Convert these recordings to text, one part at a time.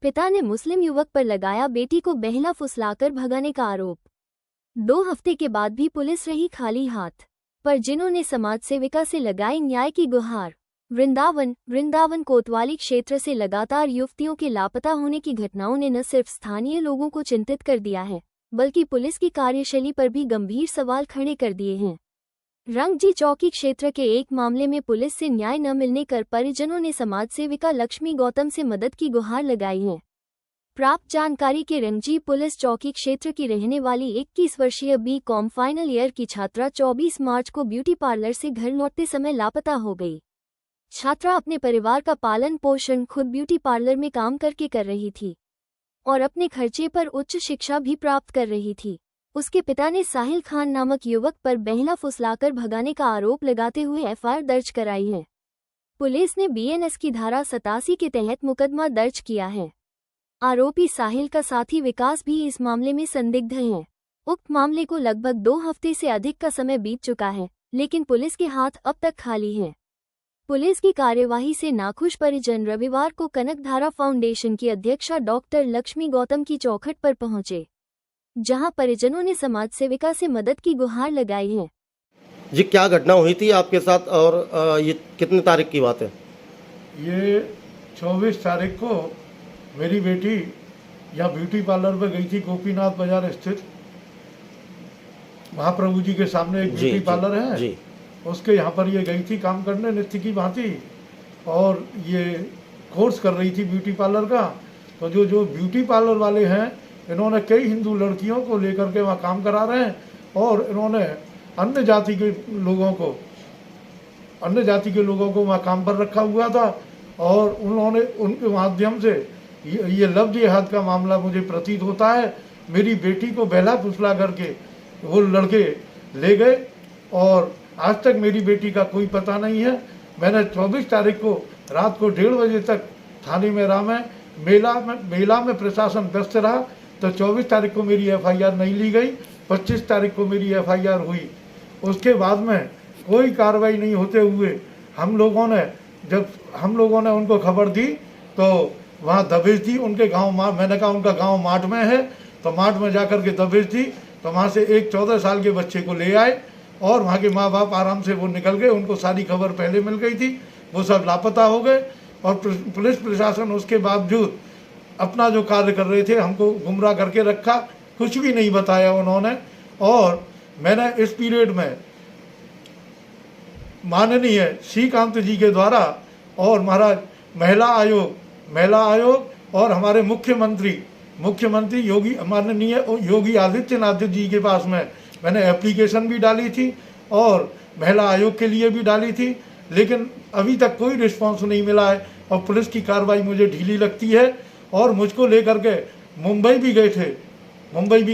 पिता ने मुस्लिम युवक पर लगाया बेटी को बहला फुसलाकर भगाने का आरोप। 2 हफ्ते के बाद भी पुलिस रही खाली हाथ, पर जिन्होंने समाज सेविका से लगाई न्याय की गुहार। वृंदावन कोतवाली क्षेत्र से लगातार युवतियों के लापता होने की घटनाओं ने न सिर्फ स्थानीय लोगों को चिंतित कर दिया है, बल्कि पुलिस की कार्यशैली पर भी गंभीर सवाल खड़े कर दिए हैं। रंगजी चौकी क्षेत्र के एक मामले में पुलिस से न्याय न मिलने पर परिजनों ने समाज सेविका लक्ष्मी गौतम से मदद की गुहार लगाई है। प्राप्त जानकारी के रंगजी पुलिस चौकी क्षेत्र की रहने वाली 21 वर्षीय B.Com फाइनल ईयर की छात्रा 24 मार्च को ब्यूटी पार्लर से घर लौटते समय लापता हो गई। छात्रा अपने परिवार का पालन पोषण खुद ब्यूटी पार्लर में काम करके कर रही थी और अपने खर्चे पर उच्च शिक्षा भी प्राप्त कर रही थी। उसके पिता ने साहिल खान नामक युवक पर बहला फुसलाकर भगाने का आरोप लगाते हुए एफआईआर दर्ज कराई है। पुलिस ने BNS की धारा 87 के तहत मुकदमा दर्ज किया है। आरोपी साहिल का साथी विकास भी इस मामले में संदिग्ध है। उक्त मामले को लगभग 2 हफ्ते से अधिक का समय बीत चुका है, लेकिन पुलिस के हाथ अब तक खाली हैं। पुलिस की कार्यवाही से नाखुश परिजन रविवार को कनकधारा फाउंडेशन की अध्यक्षा डॉक्टर लक्ष्मी गौतम की चौखट पर पहुंचे, जहां परिजनों ने समाज सेविका से मदद की गुहार लगाई है। जी, क्या घटना हुई थी आपके साथ और ये कितनी तारीख की बात है? ये 24 तारीख को मेरी बेटी यहाँ ब्यूटी पार्लर पे गई थी, गोपीनाथ बाजार स्थित महाप्रभु जी के सामने एक ब्यूटी पार्लर है जी। उसके यहाँ पर ये गई थी काम करने नित्य की भांति, और ये कोर्स कर रही थी ब्यूटी पार्लर का। तो जो ब्यूटी पार्लर वाले हैं, इन्होंने कई हिंदू लड़कियों को लेकर के वहाँ काम करा रहे हैं, और इन्होंने अन्य जाति के लोगों को वहाँ काम पर रखा हुआ था, और उन्होंने उनके माध्यम से ये लव जिहाद का मामला मुझे प्रतीत होता है। मेरी बेटी को बहला फुसला करके वो लड़के ले गए, और आज तक मेरी बेटी का कोई पता नहीं है। मैंने 24 तारीख को रात को 1:30 बजे तक थाने में रहा। मैं मेला में प्रशासन व्यस्त रहा, तो 24 तारीख को मेरी FIR नहीं ली गई। 25 तारीख को मेरी FIR हुई। उसके बाद में कोई कार्रवाई नहीं होते हुए हम लोगों ने उनको खबर दी, तो वहाँ दबिश दी उनके गांव। मैंने कहा उनका गांव माठ में है, तो माठ में जाकर के दबिश दी, तो वहाँ से एक 14 साल के बच्चे को ले आए, और वहाँ के माँ बाप आराम से वो निकल गए। उनको सारी खबर पहले मिल गई थी, वो सब लापता हो गए। और पुलिस प्रशासन उसके बावजूद अपना जो कार्य कर रहे थे, हमको गुमराह करके रखा, कुछ भी नहीं बताया उन्होंने। और मैंने इस पीरियड में माननीय श्रीकांत जी के द्वारा और महाराज महिला आयोग और हमारे मुख्यमंत्री माननीय योगी आदित्यनाथ जी के पास में मैंने एप्लीकेशन भी डाली थी और महिला आयोग के लिए भी डाली थी, लेकिन अभी तक कोई रिस्पांस नहीं मिला है। और पुलिस की कार्रवाई मुझे ढीली लगती है। और मुझको लेकर के मुंबई भी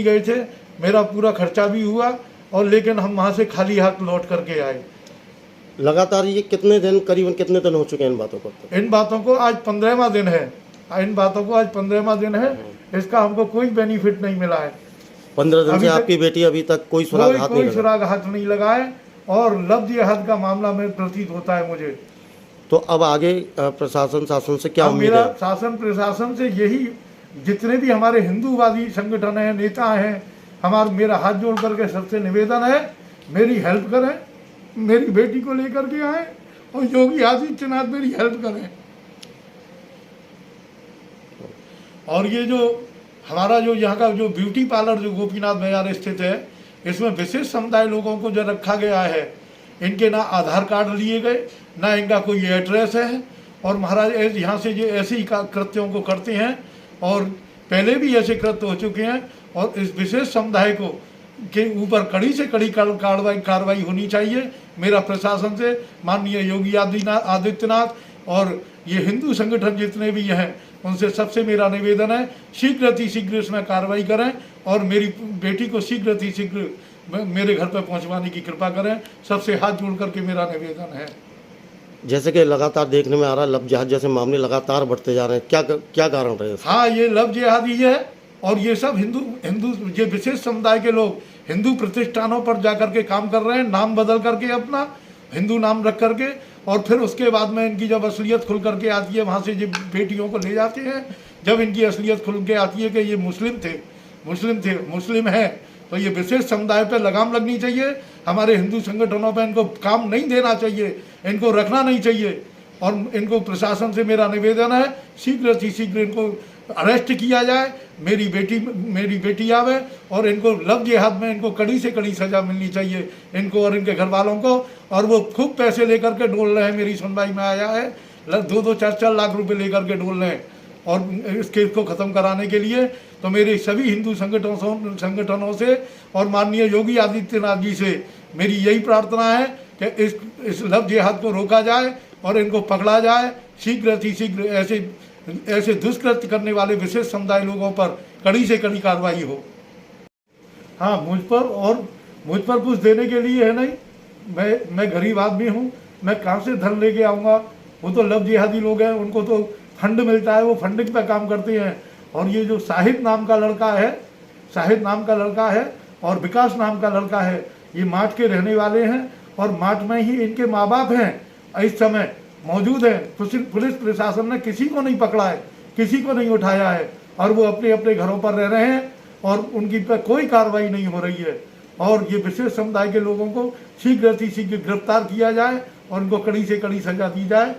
गए थे, मेरा पूरा खर्चा भी हुआ, और लेकिन हम वहाँ से खाली हाथ लौट करके आए। लगातार ये करीबन कितने दिन हो चुके हैं इन बातों को? इन बातों को आज 15वां दिन है। इसका हमको कोई बेनिफिट नहीं मिला है। 15 दिन से आपकी बेटी अभी तक कोई सुराग हाथ नहीं लगा है, और लव जिहाद का मामला में प्रतीत होता है मुझे। तो अब आगे प्रशासन शासन से क्या उम्मीद है? मेरा शासन प्रशासन से यही, जितने भी हमारे हिंदूवादी संगठन हैं, नेता हैं, मेरा हाथ जोड़ करके सबसे निवेदन है, मेरी हेल्प करें, मेरी बेटी को लेकर के आए, और योगी आदित्यनाथ मेरी हेल्प करें। और ये जो हमारा जो यहाँ का जो ब्यूटी पार्लर जो गोपीनाथ बाजार स्थित है, इसमें विशेष समुदाय लोगों को जो रखा गया है, इनके ना आधार कार्ड लिए गए, ना इनका कोई एड्रेस है, और महाराज यहाँ से जो ऐसे ही कृत्यों को करते हैं, और पहले भी ऐसे कृत्य हो चुके हैं। और इस विशेष समुदाय को के ऊपर कड़ी से कड़ी कार्रवाई होनी चाहिए। मेरा प्रशासन से माननीय योगी आदित्यनाथ और ये हिंदू संगठन जितने भी हैं, उनसे सबसे मेरा निवेदन है, शीघ्र इसमें कार्रवाई करें, और मेरी बेटी को शीघ्र मेरे घर पर पहुंचवाने की कृपा करें। सबसे हाथ जोड़ करके मेरा निवेदन है। जैसे कि लगातार देखने में आ रहा है, लव जिहाद जैसे मामले लगातार बढ़ते जा रहे हैं, क्या कारण रहे? हाँ, ये लव जिहाद ही है, और ये सब हिंदू ये विशेष समुदाय के लोग हिंदू प्रतिष्ठानों पर जाकर के काम कर रहे हैं, नाम बदल करके अपना हिंदू नाम रख करके, और फिर उसके बाद में इनकी जब असलियत खुल करके आती है, वहाँ से जब बेटियों को ले जाते हैं, जब इनकी असलियत खुल के आती है कि ये मुस्लिम है, तो ये विशेष समुदाय पर लगाम लगनी चाहिए। हमारे हिंदू संगठनों पर इनको काम नहीं देना चाहिए, इनको रखना नहीं चाहिए। और इनको प्रशासन से मेरा निवेदन है, शीघ्र से शीघ्र इनको अरेस्ट किया जाए, मेरी बेटी आवे और इनको लव जिहाद में इनको कड़ी से कड़ी सजा मिलनी चाहिए, इनको और इनके घर वालों को। और वो खूब पैसे लेकर के डोल रहे हैं, मेरी सुनवाई में आया है 2-2, 4-4 लाख रुपए लेकर के डोल रहे हैं और इस केस को ख़त्म कराने के लिए। तो मेरे सभी हिंदू संगठनों से और माननीय योगी आदित्यनाथ जी से मेरी यही प्रार्थना है कि इस लव जिहाद को रोका जाए और इनको पकड़ा जाए, शीघ्र से शीघ्र ऐसे दुष्कृत्य करने वाले विशेष समुदाय लोगों पर कड़ी से कड़ी कार्रवाई हो। हाँ, मुझ पर कुछ देने के लिए है नहीं, मैं गरीब आदमी हूँ, मैं कहाँ से धन लेके आऊँगा। वो तो लव जिहादी लोग हैं, उनको तो फंड मिलता है, वो फंडिंग पे काम करते हैं। और ये जो शाहिद नाम का लड़का है और विकास नाम का लड़का है, ये माठ के रहने वाले हैं और माठ में ही इनके माँ बाप हैं, इस समय मौजूद है। पुलिस प्रशासन ने किसी को नहीं पकड़ा है, किसी को नहीं उठाया है और वो अपने अपने घरों पर रह रहे हैं और उनकी पर कोई कार्रवाई नहीं हो रही है। और ये विशेष समुदाय के लोगों को शीघ्र से शीघ्र गिरफ्तार किया जाए और उनको कड़ी से कड़ी सजा दी जाए।